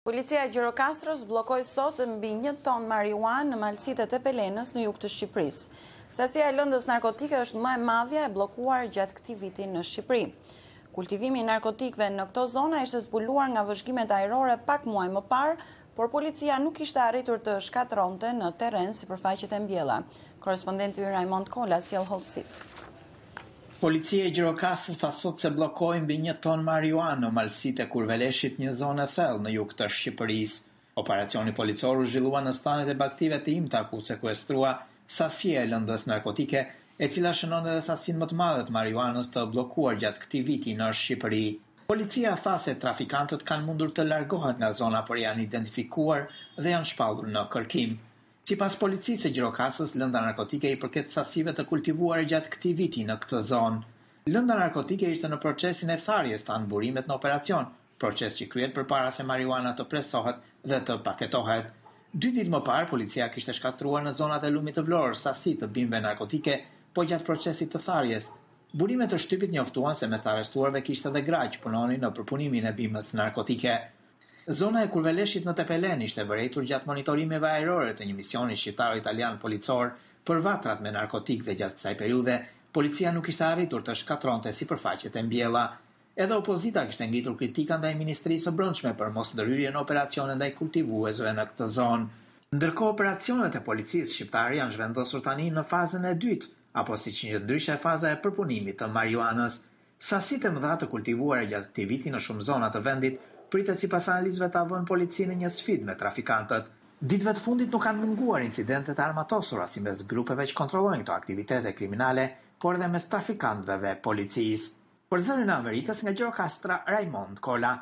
Policia e Gjirokastros bllokoi sot mbi 1 ton marijuanë në malësitë e Pelenës në jug të Shqipërisë. Sasia e lëndës narkotike është më e madhja e bllokuar gjatë këtij viti në Shqipëri. Kultivimi i narkotikëve në këto zona ishte zbuluar nga vëzhgimet ajrore pak muaj më parë, por policia nuk ishte arritur të shkatronte në terren sipërfaqet e mbjella. Korrespondenti ynë Raimond Kola sjell hollësit. Policia e Gjirokastës tha sot se bllokoi mbi 1 ton marijuanë në malësitë e Kurveleshit, një zonë e thellë në jug të Shqipërisë. Operacioni policor u zhvillua në stanet e baktive të Imta, ku sekuestrua sasia e lëndës narkotike, e cila shënon edhe sasinë më të madhe të marijuanës të bllokuar gjatë këtij viti në Shqipëri. Policia tha se trafikantët kanë mundur të largohen nga zona, por janë identifikuar dhe janë shpallur në kërkim. Sipas policisë së Gjirokastës, lënda narkotike i përket sasive të kultivuara gjatë këtij viti në këtë zonë. Lënda narkotike ishte në procesin e tharjes të anë burimet në operacion, proces që kryhet përpara se marijuana të presohet dhe të paketohet. 2 ditë më parë, policia kishte shkatruar në zonat e Lumit të Vlorës sasi të bimëve narkotike, po gjatë procesit të tharjes. Burimet të shtypit njoftuan se mes të arrestuarve kishte edhe gra që punonin në përpunimin e bimës narkotike. Zona e Kurveleshit në Tepelen ishte vërejtur gjatë monitorimeve ajrore të një misioni shqiptaro-italian policor për vatrat me narkotik dhe gjatë kësaj periudhe, policia nuk ishte arritur të shkatronte sipërfaqet e mbjella. Edhe opozita kishte ngritur kritika ndaj Ministrisë së Brendshme për mosndërhyrjen në operacione ndaj kultivuesve në këtë zonë. Ndërkohë operacionet e policisë shqiptare janë zhvendosur tani në fazën e dytë, apo siç quhet ndryshe faza e përpunimit të marijuanës. Sasitë e mëdha të kultivuara gjatë këtij viti në shumë zona të vendit pritet sipas analizëve ta vënë policinë në një sfidë me trafikantët. Ditëve të fundit nuk kanë munguar incidentet armatosura si mes grupeve që kontrollojnë këto aktivitete kriminale, por edhe mes trafikantëve dhe policisë. Për Zërin e Amerikës nga Gjirokastra, Raimond Kola.